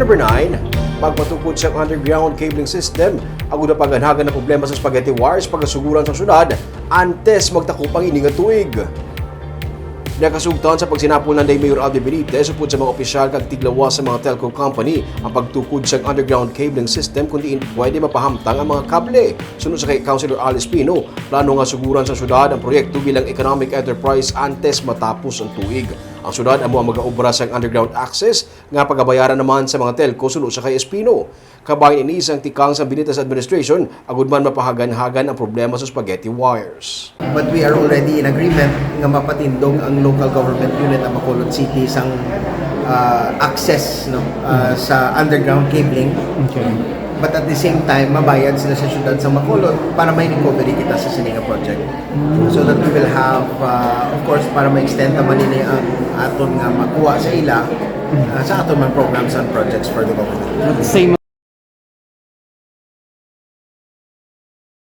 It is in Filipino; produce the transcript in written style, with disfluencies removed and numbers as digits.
number 9, pagpatukod sa underground cabling system, ang una paganahagan na problema sa spaghetti wires pagkasuguran sa syudad antes magtakupang ini nga tuig. Nakasugtan sa pagsinapol ng Mayor Alvin Benitez upod sa mga opisyal kag tiglawas sa mga telco company ang pagtukod sa underground cabling system kundi pwede mapahamtang ang mga kable. Sunod sa kay Councilor Alice Pino, plano nga suguran sa syudad ang proyekto bilang economic enterprise antes matapos ang tuig. Ang syudad amo ang mag-aobra sa underground access nga pagabayaran naman sa mga telco sunod sa kay Espino. Kabayan ini isang tikang sa Benitez administration agud man mapahagan-hagan ang problema sa spaghetti wires. But we are already in agreement nga mapatindog ang local government unit ng Bacolod City sang access sa underground cabling. Okay. But at the same time, mabayad sila sa syudad sa Bacolod para may recovery kita sa Sininga project. So that we will have, of course, para ma-extend naman nila ang aton nga makuha sa ila sa aton man programs and projects for the government. Same